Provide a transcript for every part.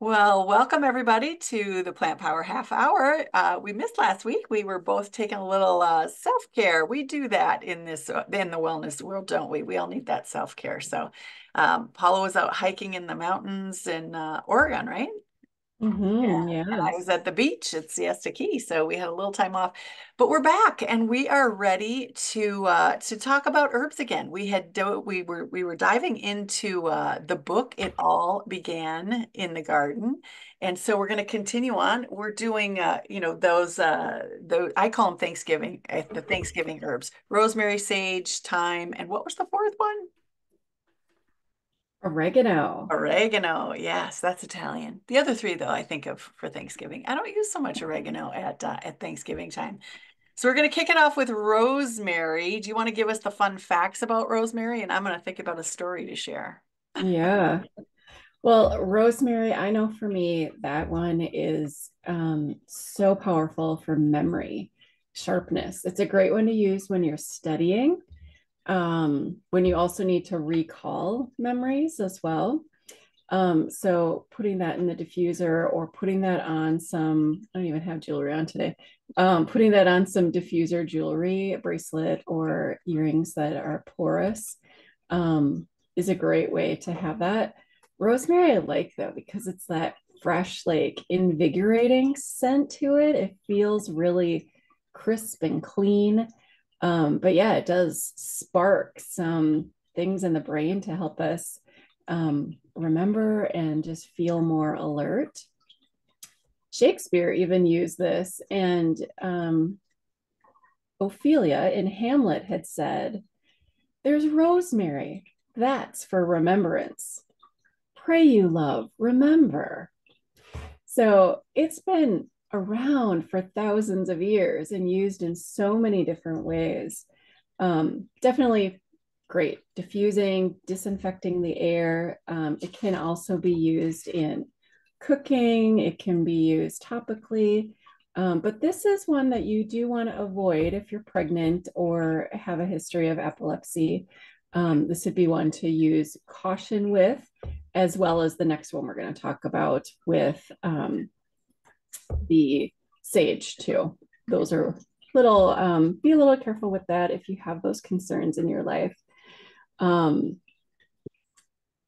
Well, welcome everybody to the Plant Power Half Hour. We missed last week. We were both taking a little self-care. We do that in the wellness world, don't we? We all need that self-care. So, Paula was out hiking in the mountains in Oregon, right? Mm-hmm, And I yes. was at the beach at Siesta Key, so we had a little time off. But we're back, and we are ready to talk about herbs again. We were diving into the book. It all began in the garden, and so we're going to continue on. We're doing those I call them the Thanksgiving herbs: rosemary, sage, thyme, and what was the fourth one? Oregano. Oregano. Yes, that's Italian. The other three, though, I think of for Thanksgiving. I don't use so much oregano at Thanksgiving time. So we're going to kick it off with rosemary. Do you want to give us the fun facts about rosemary? And I'm going to think about a story to share. Yeah. Well, rosemary, I know for me, that one is so powerful for memory, sharpness. It's a great one to use when you're studying, when you also need to recall memories as well. So putting that in the diffuser or putting that on some, I don't even have jewelry on today. Putting that on some diffuser jewelry, a bracelet or earrings that are porous, is a great way to have that. Rosemary I like though, because it's that fresh, like invigorating scent to it. It feels really crisp and clean. But yeah, it does spark some things in the brain to help us remember and just feel more alert. Shakespeare even used this, and Ophelia in Hamlet had said, "There's rosemary, that's for remembrance. Pray you, love, remember." So it's been around for thousands of years and used in so many different ways. Definitely great diffusing, disinfecting the air. It can also be used in cooking, it can be used topically. But this is one that you do want to avoid if you're pregnant or have a history of epilepsy. This would be one to use caution with, as well as the next one we're going to talk about with the sage, too. Those are little, be a little careful with that if you have those concerns in your life. Um,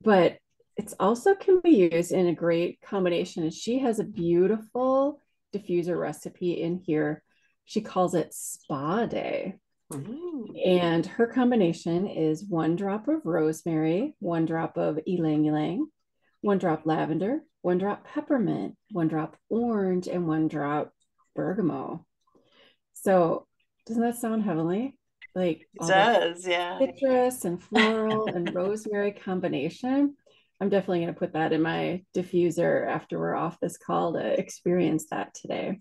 but it's also can be used in a great combination. She has a beautiful diffuser recipe in here. She calls it Spa Day. Ooh. And her combination is 1 drop of rosemary, 1 drop of ylang ylang, 1 drop lavender, 1 drop peppermint, 1 drop orange, and 1 drop bergamot. So doesn't that sound heavenly? Like It all that does, yeah. citrus and floral and rosemary combination. I'm definitely going to put that in my diffuser after we're off this call to experience that today.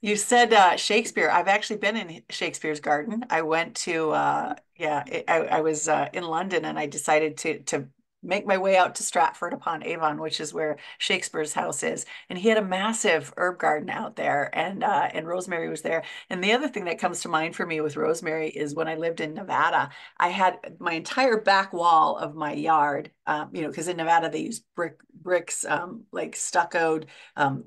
You said Shakespeare. I've actually been in Shakespeare's garden. I went to I was in London and I decided to make my way out to Stratford upon Avon, which is where Shakespeare's house is. And he had a massive herb garden out there, and rosemary was there. And the other thing that comes to mind for me with rosemary is when I lived in Nevada, I had my entire back wall of my yard. Because in Nevada they use bricks, like stuccoed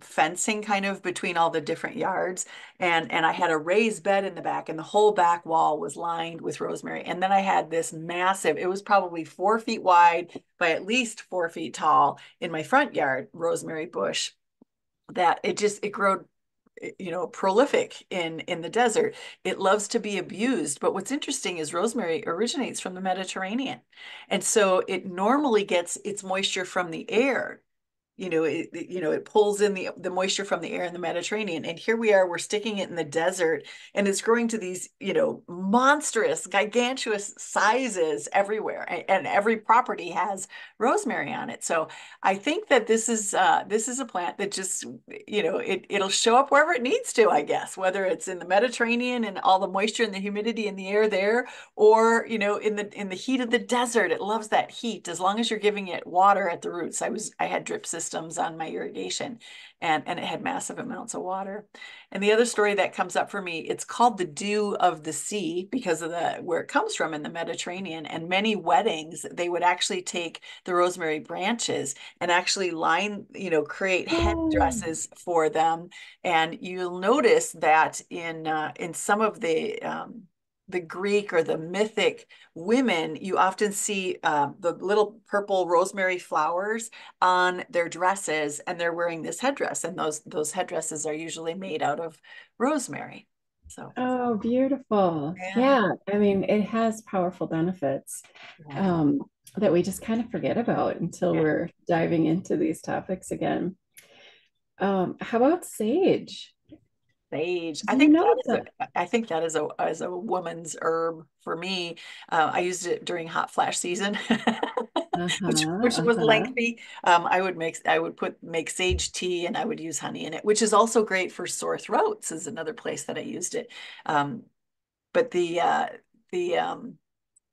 fencing kind of between all the different yards. And I had a raised bed in the back, and the whole back wall was lined with rosemary. And then I had this massive, it was probably 4 feet wide by at least 4 feet tall in my front yard, rosemary bush that it grew prolific in the desert. It loves to be abused, but what's interesting is rosemary originates from the Mediterranean, and so it normally gets its moisture from the air. It pulls in the moisture from the air in the Mediterranean. And here we are, we're sticking it in the desert, and it's growing to these, monstrous, gigantuous sizes everywhere. And every property has rosemary on it. So I think that this is a plant that just, it'll show up wherever it needs to, I guess, whether it's in the Mediterranean and all the moisture and the humidity in the air there, or in the heat of the desert. It loves that heat as long as you're giving it water at the roots. I had drip system systems on my irrigation, and it had massive amounts of water. And the other story that comes up for me, it's called the dew of the sea because of the where it comes from in the Mediterranean. And many weddings, they would actually take the rosemary branches and actually create Oh, headdresses for them. And you'll notice that in some of the Greek or the mythic women, you often see the little purple rosemary flowers on their dresses, and they're wearing this headdress, and those headdresses are usually made out of rosemary. So oh, beautiful. yeah, Yeah, I mean, it has powerful benefits yeah, um, that we just kind of forget about until yeah. we're diving into these topics again. How about sage? Sage. Do you know that? I think that is a woman's herb for me. I used it during hot flash season, Uh-huh, which was uh-huh. lengthy. I would make sage tea, and I would use honey in it, which is also great for sore throats. Is another place that I used it. Um, but the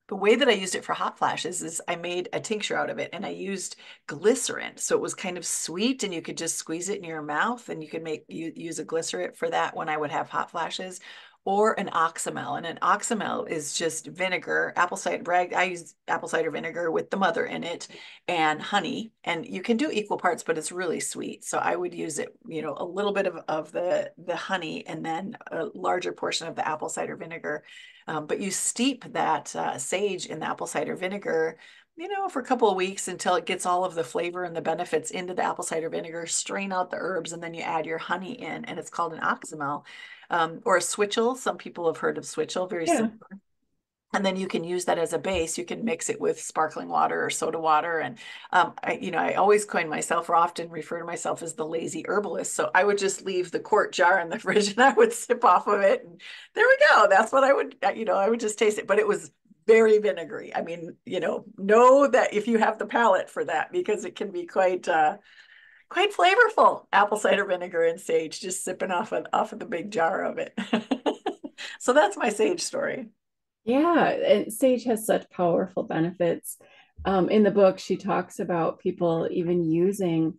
the way that I used it for hot flashes is I made a tincture out of it, and I used glycerin. So it was kind of sweet, and you could just squeeze it in your mouth, and you could use a glycerin for that when I would have hot flashes, or an oxymel. And an oxymel is just vinegar, apple cider brag. I use apple cider vinegar with the mother in it and honey. And you can do equal parts, but it's really sweet. So I would use it, a little bit of the honey and then a larger portion of the apple cider vinegar, but you steep that sage in the apple cider vinegar, for a couple of weeks until it gets all of the flavor and the benefits into the apple cider vinegar. Strain out the herbs, and then you add your honey in, and it's called an oxymel, or a switchel. Some people have heard of switchel, very Yeah. similar. And then you can use that as a base. You can mix it with sparkling water or soda water. And I always coin myself, or often refer to myself as the lazy herbalist. So I would just leave the quart jar in the fridge, and I would sip off of it. And there we go. That's what I would just taste it. But it was very vinegary. I mean, know that if you have the palate for that, because it can be quite flavorful. Apple cider vinegar and sage, just sipping off of the big jar of it. So that's my sage story. Yeah, and sage has such powerful benefits. In the book, she talks about people even using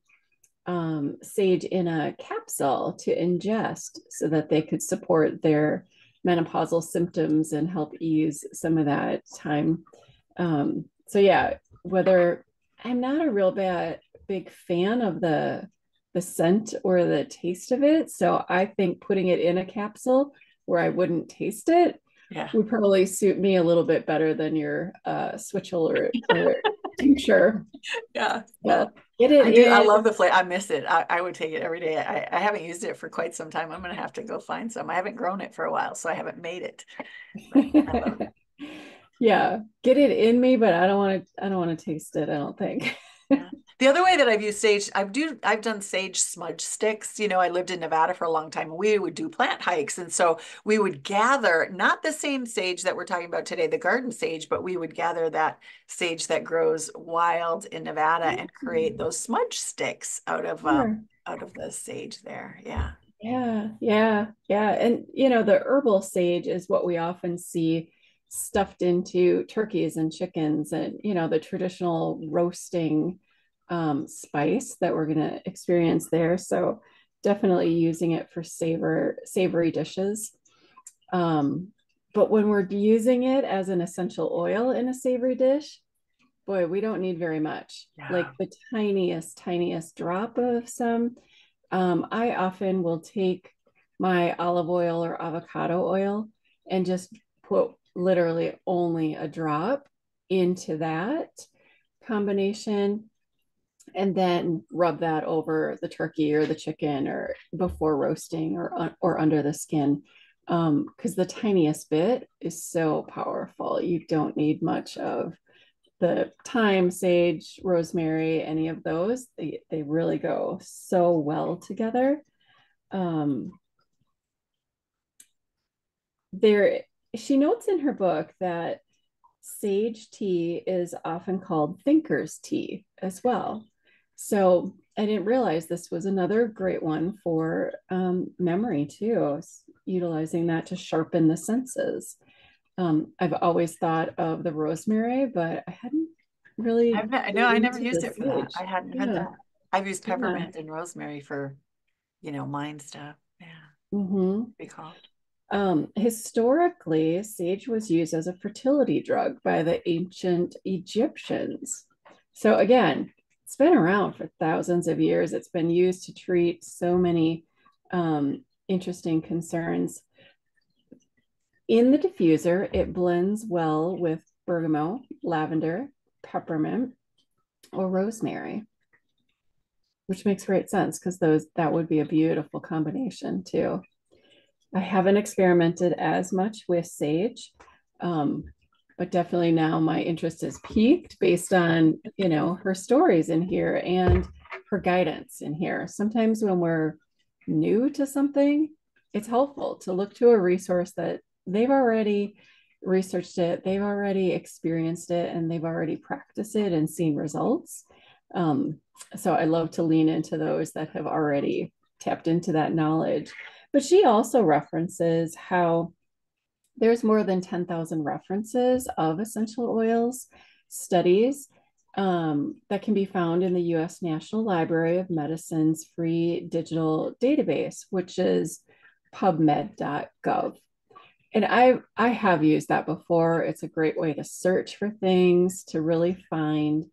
sage in a capsule to ingest so that they could support their menopausal symptoms and help ease some of that time. So yeah, whether I'm not a big fan of the scent or the taste of it, so I think putting it in a capsule where I wouldn't taste it Yeah. would probably suit me a little bit better than your switchel or tincture. Yeah. Yeah. So get it I do. I in. love the flavor. I miss it. I would take it every day. I haven't used it for quite some time. I'm going to have to go find some. I haven't grown it for a while, so I haven't made it. But I love it. Yeah, get it in me, but I don't want to taste it, I don't think. Yeah. The other way that I've used sage, I've done sage smudge sticks. I lived in Nevada for a long time, and we would do plant hikes. And so we would gather not the same sage that we're talking about today, the garden sage, but we would gather that sage that grows wild in Nevada and create those smudge sticks Sure. out of the sage there. Yeah. Yeah, yeah, yeah. And the herbal sage is what we often see stuffed into turkeys and chickens and the traditional roasting spice that we're going to experience there. So definitely using it for savory dishes. Um, but when we're using it as an essential oil in a savory dish, boy, we don't need very much. Yeah. Like the tiniest drop of some. I often will take my olive oil or avocado oil and just put literally only a drop into that combination and then rub that over the turkey or the chicken or before roasting or under the skin, because the tiniest bit is so powerful. You don't need much of the thyme, sage, rosemary, any of those. They really go so well together. Um, there, she notes in her book that sage tea is often called thinker's tea as well. So I didn't realize this was another great one for memory too, utilizing that to sharpen the senses. I've always thought of the rosemary, but I hadn't really No, dug I never into used the it for that. sage. I hadn't heard Yeah. that. I've used Yeah. peppermint and rosemary for, mind stuff. Yeah, Hmm. recall. Historically, sage was used as a fertility drug by the ancient Egyptians. So again, it's been around for thousands of years. It's been used to treat so many interesting concerns. In the diffuser, it blends well with bergamot, lavender, peppermint, or rosemary, which makes great sense because those that would be a beautiful combination too. I haven't experimented as much with sage, um, but definitely now my interest is piqued based on, her stories in here and her guidance in here. Sometimes when we're new to something, it's helpful to look to a resource that they've already researched it, they've already experienced it, and they've already practiced it and seen results. Um, so I love to lean into those that have already tapped into that knowledge. But she also references how there's more than 10,000 references of essential oils studies that can be found in the US National Library of Medicine's free digital database, which is pubmed.gov. And I have used that before. It's a great way to search for things, to really find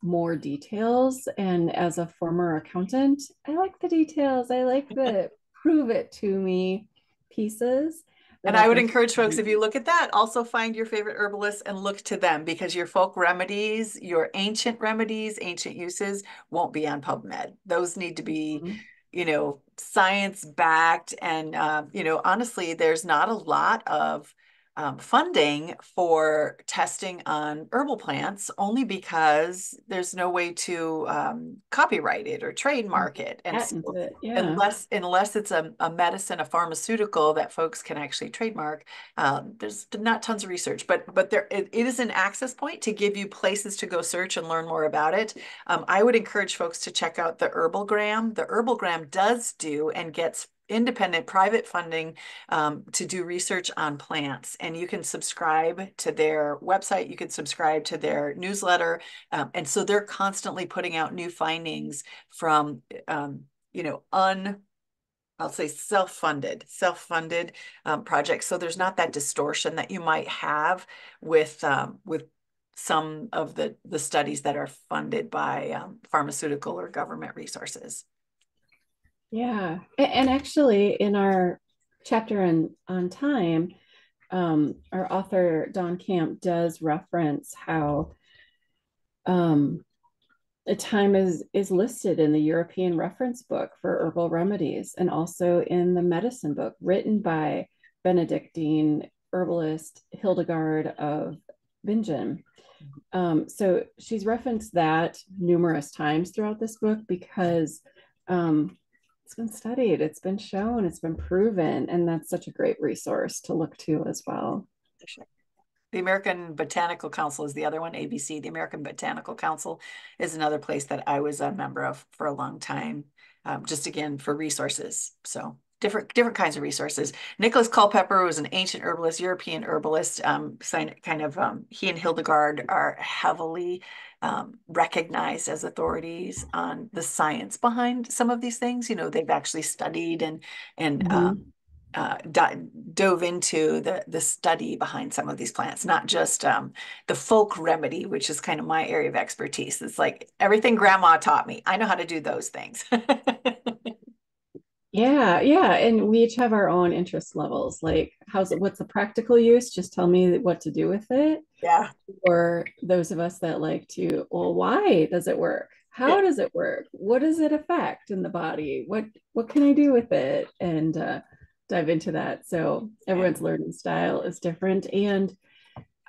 more details. And as a former accountant, I like the details. I like the prove it to me pieces that And I I would can. encourage folks, if you look at that, also find your favorite herbalists and look to them because your folk remedies, your ancient remedies, ancient uses won't be on PubMed. Those need to be, science backed. And, honestly, there's not a lot of funding for testing on herbal plants only because there's no way to copyright it or trademark it. And Patent so it. Yeah. unless it's a medicine, a pharmaceutical that folks can actually trademark, there's not tons of research, but it is an access point to give you places to go search and learn more about it. I would encourage folks to check out the Herbalgram. The Herbalgram does do and gets independent private funding to do research on plants. And you can subscribe to their website, you can subscribe to their newsletter. And so they're constantly putting out new findings from, I'll say self-funded projects. So there's not that distortion that you might have with some of the studies that are funded by pharmaceutical or government resources. Yeah. And actually, in our chapter on thyme, our author, Don Camp, does reference how um, thyme is listed in the European reference book for herbal remedies and also in the medicine book written by Benedictine herbalist Hildegard of Bingen. So she's referenced that numerous times throughout this book because it's been studied, it's been shown, it's been proven, and that's such a great resource to look to as well. The American Botanical Council is the other one, ABC. The American Botanical Council is another place that I was a member of for a long time, just again for resources. So different kinds of resources. Nicholas Culpeper was an ancient herbalist, European herbalist. He and Hildegard are heavily recognized as authorities on the science behind some of these things. They've actually studied and Mhm. dove into the study behind some of these plants, not just the folk remedy, which is kind of my area of expertise. It's like everything grandma taught me. I know how to do those things. Yeah, yeah, and we each have our own interest levels. Like, what's the practical use? Just tell me what to do with it. Yeah. Or those of us that like to, well, why does it work? How Yeah. does it work? What does it affect in the body? What can I do with it? And dive into that. So Yeah. everyone's learning style is different. And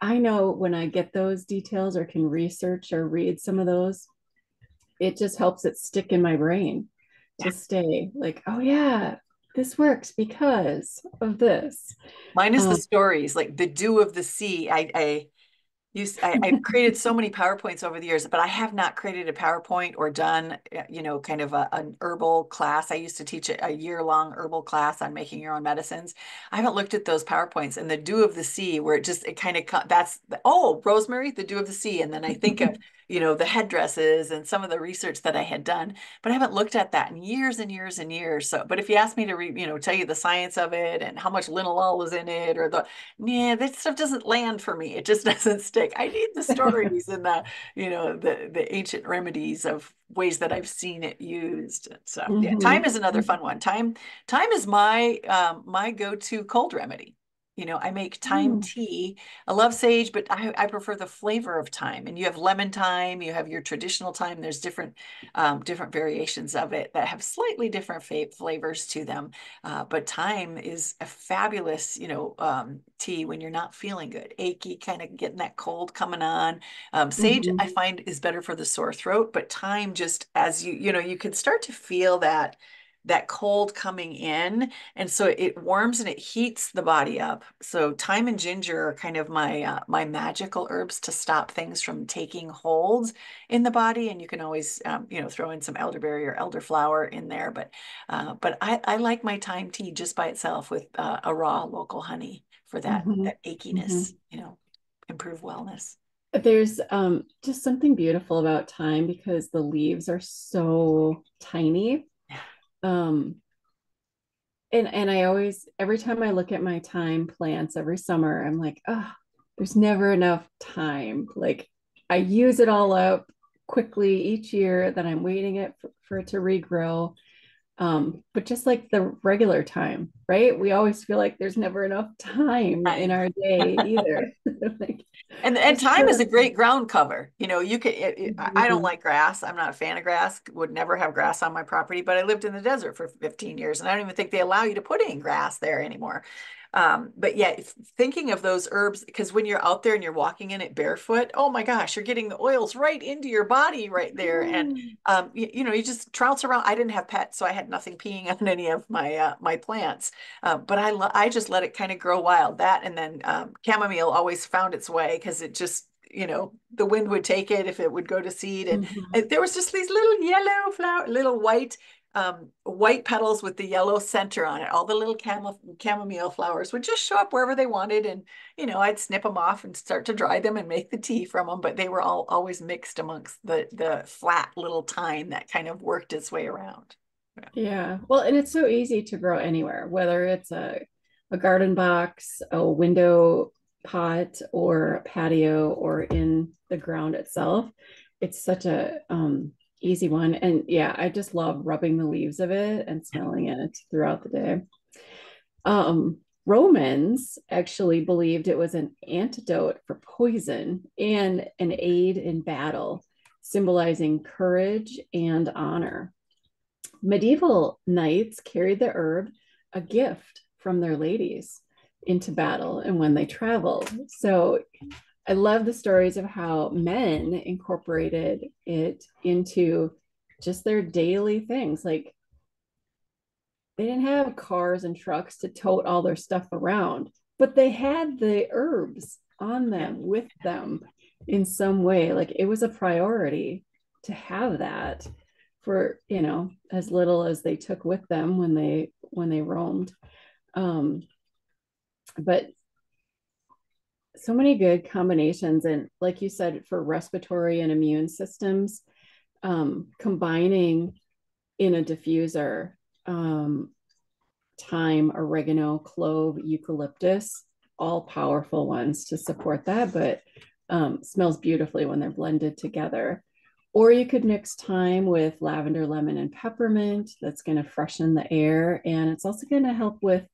I know when I get those details or can research or read some of those, it just helps it stick in my brain to stay like, oh yeah, this works because of this. Mine is the Um, stories, like the dew of the sea. I've created so many PowerPoints over the years, but I have not created a PowerPoint or done, kind of an herbal class. I used to teach a year-long herbal class on making your own medicines. I haven't looked at those PowerPoints and the dew of the sea, where it kind of that's oh, rosemary, the dew of the sea, and then I think of the headdresses and some of the research that I had done, but I haven't looked at that in years and years and years. So, but if you ask me to tell you the science of it and how much linalool is in it, or yeah, that stuff doesn't land for me. It just doesn't stick. I need the stories and the ancient remedies of ways that I've seen it used. So yeah, thyme Mhm. is another fun one. Thyme is my go-to cold remedy. I make thyme Mm. tea. I love sage, but I prefer the flavor of thyme. And you have lemon thyme, you have your traditional thyme. There's different variations of it that have slightly different flavors to them. But thyme is a fabulous, tea when you're not feeling good, achy, kind of getting that cold coming on. Sage, I Mhm. find, is better for the sore throat, but thyme, just as you can start to feel that cold coming in, and so it warms and it heats the body up. So thyme and ginger are kind of my magical herbs to stop things from taking hold in the body. And you can always throw in some elderberry or elderflower in there, but I like my thyme tea just by itself with a raw local honey for that Mhm. that achiness, Mhm. improve wellness. There's just something beautiful about thyme because the leaves are so tiny. Yeah. Um, and I always, every time I look at my thyme plants every summer, I'm like, oh, there's never enough time. Like I use it all up quickly each year, then I'm waiting for it to regrow. But just like the regular time, right? We always feel like there's never enough time in Thyme. our day either. Like, And just thyme is a for, great ground cover. You could. I don't Mhm. like grass. I'm not a fan of grass. Would never have grass on my property. But I lived in the desert for 15 years, and I don't even think they allow you to put in grass there anymore. But yeah, thinking of those herbs, because when you're out there and you're walking in it barefoot, oh my gosh, you're getting the oils right into your body right there, and you just trounce around. I didn't have pets, so I had nothing peeing on any of my plants. But I just let it kind of grow wild. That, and then chamomile always found its way because it just, the wind would take it if it would go to seed. And Mhm. there was just these little yellow flower, little white petals with the yellow center on it. All the little chamomile flowers would just show up wherever they wanted, and I'd snip them off and start to dry them and make the tea from them. But they were all always mixed amongst the flat little thyme that kind of worked its way around. Yeah. Yeah. Well, and it's so easy to grow anywhere, whether it's a garden box, a window pot, or a patio, or in the ground itself. It's such a easy one. And yeah, I just love rubbing the leaves of it and smelling it throughout the day. Romans actually believed it was an antidote for poison and an aid in battle, symbolizing courage and honor. Medieval knights carried the herb, a gift from their ladies, into battle and when they traveled. So I love the stories of how men incorporated it into just their daily things. Like they didn't have cars and trucks to tote all their stuff around, but they had the herbs on Yeah. them with them in some way. Like it was a priority to have that for, as little as they took with them when they roamed. Um, but so many good combinations. And like you said, for respiratory and immune systems, combining in a diffuser, um, thyme, oregano, clove, eucalyptus, all powerful ones to support that, but smells beautifully when they're blended together. Or you could mix thyme with lavender, lemon, and peppermint. That's going to freshen the air. And it's also going to help with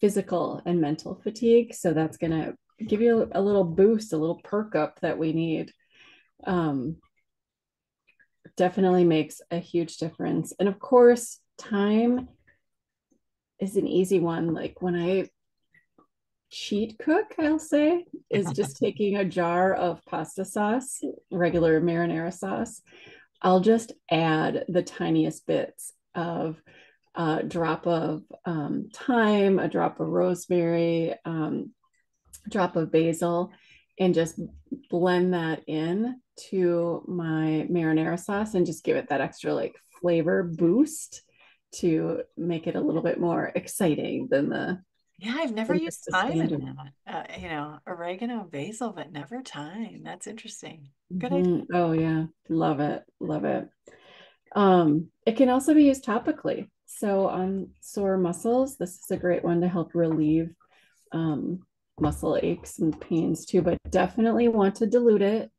physical and mental fatigue. So that's going to give you a little boost, a little perk up that we need. Um, Definitely makes a huge difference. And of course, thyme is an easy one. Like when I cheat cook, I'll say, is just taking a jar of pasta sauce, regular marinara sauce. I'll just add the tiniest bits of a drop of thyme, a drop of rosemary, a drop of basil, and just blend that in to my marinara sauce and just give it that extra like flavor boost to make it a little bit more exciting than Yeah, I've never than just used the thyme in standard. that. Oregano and basil, but never thyme. That's interesting. Good idea. Mhm. Oh yeah, love it, love it. It can also be used topically. So on sore muscles, this is a great one to help relieve um, muscle aches and pains too, but definitely want to dilute it.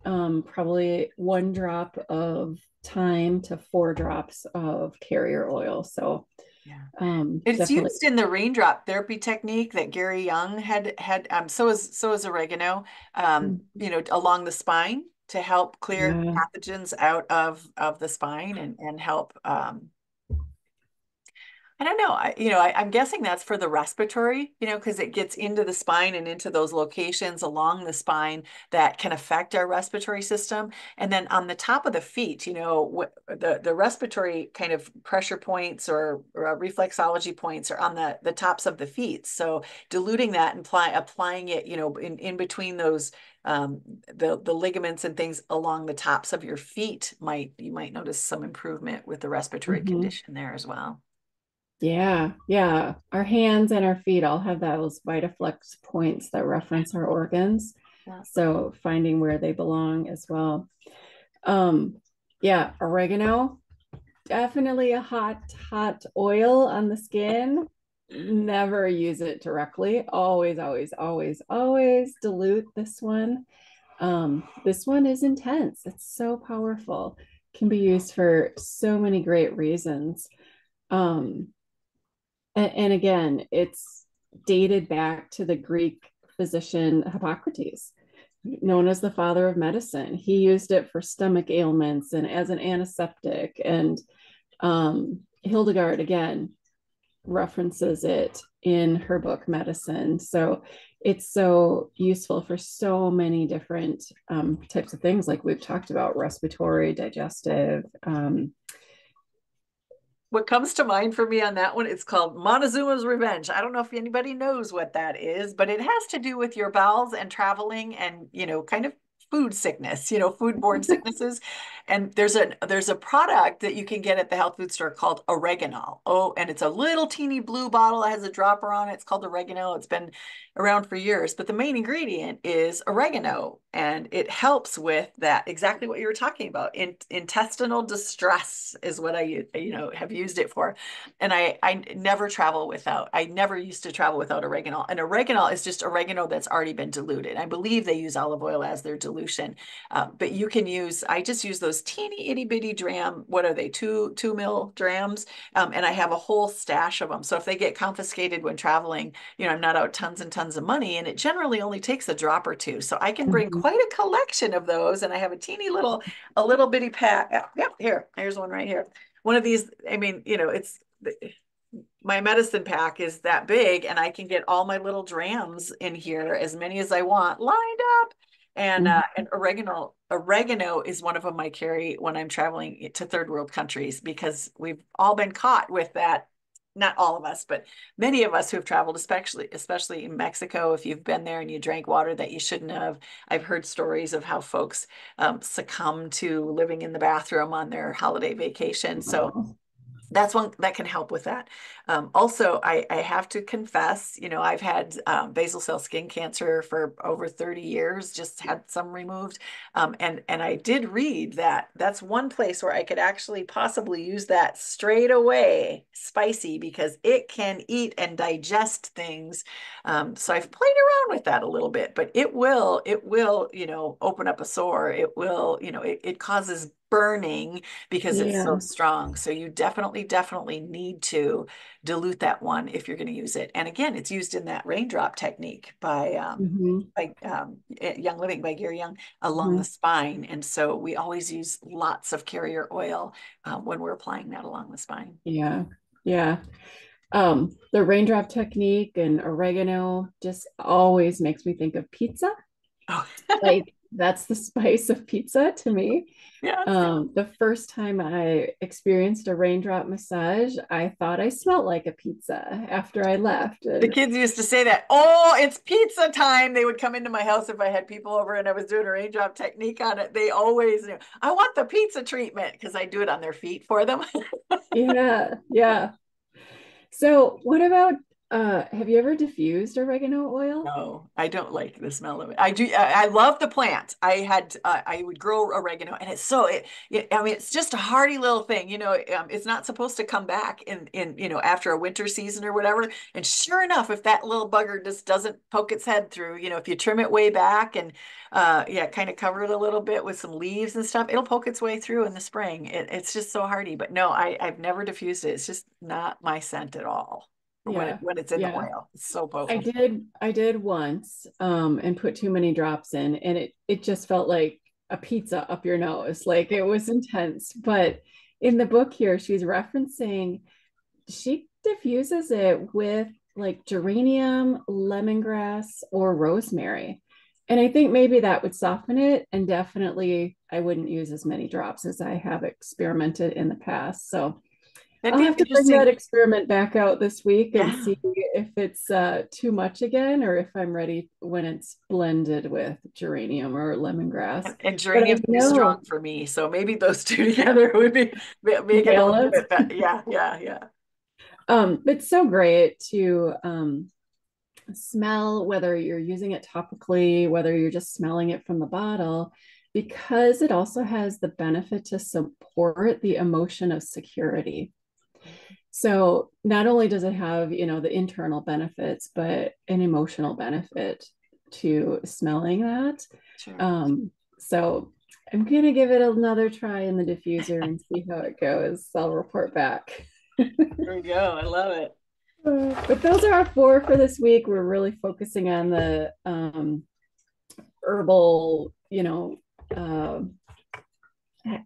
Probably 1 drop of thyme to 4 drops of carrier oil. So Yeah. It's definitely. used in the raindrop therapy technique that Gary Young had so is oregano, along the spine to help clear Yeah. pathogens out of the spine and help I don't know. I'm guessing that's for the respiratory, because it gets into the spine and into those locations along the spine that can affect our respiratory system. And then on the top of the feet, the respiratory kind of pressure points or reflexology points are on the tops of the feet. So diluting that and applying it, in between those the ligaments and things along the tops of your feet you might notice some improvement with the respiratory Mhm. condition there as well. Yeah, yeah. Our hands and our feet all have those Vitaflex points that reference our organs. Yeah. So finding where they belong as well. Um, yeah, oregano, definitely a hot oil on the skin. Never use it directly. Always, always, always, always dilute this one. This one is intense. It's so powerful. Can be used for so many great reasons. Um, and again, it's dated back to the Greek physician Hippocrates, known as the father of medicine. He used it for stomach ailments and as an antiseptic. And Hildegard, again, references it in her book Medicine. So it's so useful for so many different types of things, like we've talked about respiratory, digestive. What comes to mind for me on that one, it's called Montezuma's Revenge. I don't know if anybody knows what that is, but it has to do with your bowels and traveling and, kind of food sickness, foodborne sicknesses. And there's a product that you can get at the health food store called oregano. Oh, and it's a little teeny blue bottle that has a dropper on it. It's called oregano. It's been around for years, but the main ingredient is oregano, and it helps with that, exactly what you were talking about. Intestinal distress is what have used it for. And I never travel without, I never used to travel without oregano. And oregano is just oregano that's already been diluted. I believe they use olive oil as their dilution. But you can I just use those teeny itty bitty dram, what are they, 2 mil drams? And I have a whole stash of them. So if they get confiscated when traveling, I'm not out tons and tons of money, and it generally only takes a drop or two. So I can bring Mhm. quite a collection of those, and I have a little bitty pack. Yep, here's one right here. One of these, I mean, it's my medicine pack is that big, and I can get all my little drams in here, as many as I want, lined up. And oregano is one of them I carry when I'm traveling to third world countries, because we've all been caught with that. Not all of us, but many of us who have traveled, especially in Mexico. If you've been there and you drank water that you shouldn't have, I've heard stories of how folks succumb to living in the bathroom on their holiday vacation. So Oh. that's one that can help with that. Also, I have to confess, I've had basal cell skin cancer for over 30 years, just had some removed. And I did read that that's one place where I could actually possibly use that straight away, spicy, because it can eat and digest things. So I've played around with that a little bit, but it will, open up a sore. It will, it causes burning because it's so Yeah. strong. So you definitely need to dilute that one if you're going to use it. And again, it's used in that raindrop technique Mhm. by Young Living by Gary Young along the Mhm. spine. And so we always use lots of carrier oil when we're applying that along the spine. Yeah. Yeah. The raindrop technique and oregano just always makes me think of pizza. Oh, Like that's the spice of pizza to me. yes. The first time I experienced a raindrop massage, I thought I smelled like a pizza after I left. The And kids used to say that, oh, it's pizza time. They would come into my house if I had people over and I was doing a raindrop technique on it. They always knew, I want the pizza treatment, because I do it on their feet for them. yeah, yeah. So what about Have you ever diffused oregano oil? No, I don't like the smell of it. I do. I love the plant. I would grow oregano, and I mean, it's just a hardy little thing. It's not supposed to come back after a winter season or whatever. And sure enough, if that little bugger just doesn't poke its head through, if you trim it way back and yeah, kind of cover it a little bit with some leaves and stuff, it'll poke its way through in the spring. It's just so hardy. But no, I've never diffused it. It's just not my scent at all Yeah, when it's in the yeah. oil. It's so I potent. did I did once and put too many drops in and it just felt like a pizza up your nose. Like it was intense. But in the book here, she's referencing she diffuses it with like geranium, lemongrass, or rosemary. And I think maybe that would soften it. And definitely I wouldn't use as many drops as I have experimented in the past. So That'd I'll be have to bring interesting. that experiment back out this week and Yeah. see if it's too much again or if I'm ready when it's blended with geranium or lemongrass. And But I geranium's too strong know for me. So maybe those two together would make it a little balance. bit better. Yeah, yeah, yeah. It's so great to smell whether you're using it topically, whether you're just smelling it from the bottle, because it also has the benefit to support the emotion of security. So not only does it have, the internal benefits, but an emotional benefit to smelling that. Sure. So I'm gonna give it another try in the diffuser and see how it goes. I'll report back. There we go. I love it. But those are our four for this week. We're really focusing on the herbal,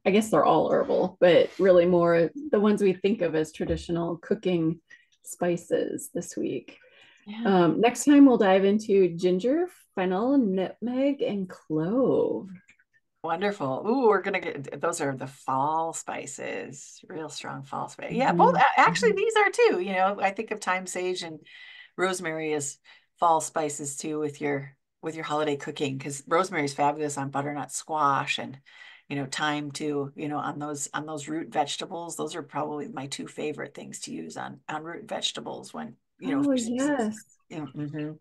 I guess they're all herbal, but really more the ones we think of as traditional cooking spices this week. Yeah. Next time we'll dive into ginger, fennel, nutmeg, and clove. Wonderful. Ooh, we're gonna get those are the fall spices, real strong fall spice. Yeah, both Mhm. actually these are too. I think of thyme, sage, and rosemary as fall spices too with your holiday cooking because rosemary is fabulous on butternut squash and thyme too. On those root vegetables. Those are probably my two favorite things to use on root vegetables when Oh, for seasons. yes. Yeah.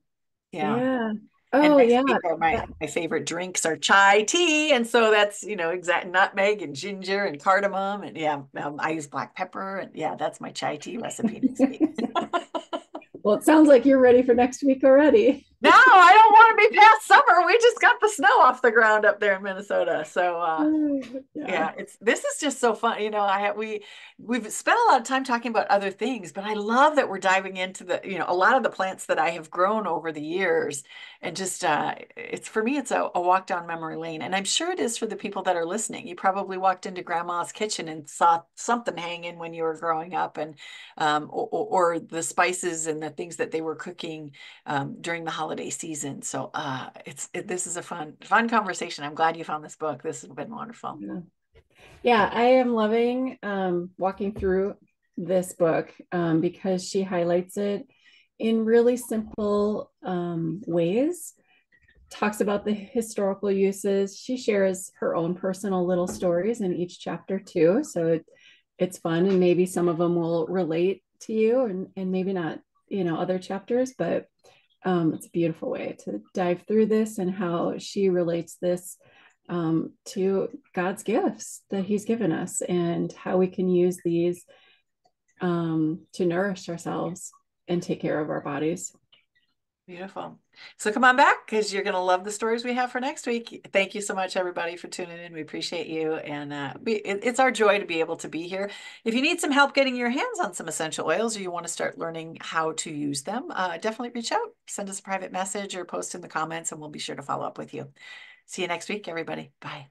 Yeah. And Oh, next yeah. week are my favorite drinks are chai tea. And so that's, exact nutmeg and ginger and cardamom. And yeah, I use black pepper. And yeah, that's my chai tea recipe next week. Well, it sounds like you're ready for next week already. No, I don't want to be past summer. We just got the snow off the ground up there in Minnesota. So Yeah. yeah, this is just so fun. We've spent a lot of time talking about other things, but I love that we're diving into a lot of the plants that I have grown over the years. And just it's for me, it's a walk down memory lane. And I'm sure it is for the people that are listening. You probably walked into grandma's kitchen and saw something hanging when you were growing up and or the spices and the things that they were cooking during the holiday season. So this is a fun conversation. I'm glad you found this book. This has been wonderful. Yeah. Yeah, I am loving walking through this book because she highlights it in really simple ways, talks about the historical uses. She shares her own personal little stories in each chapter too. So it's fun and maybe some of them will relate to you and maybe not, other chapters, but it's a beautiful way to dive through this and how she relates this to God's gifts that He's given us and how we can use these to nourish ourselves and take care of our bodies. Beautiful. So come on back because you're going to love the stories we have for next week. Thank you so much, everybody, for tuning in. We appreciate you. And it's our joy to be able to be here. If you need some help getting your hands on some essential oils or you want to start learning how to use them, definitely reach out. Send us a private message or post in the comments, and we'll be sure to follow up with you. See you next week, everybody. Bye.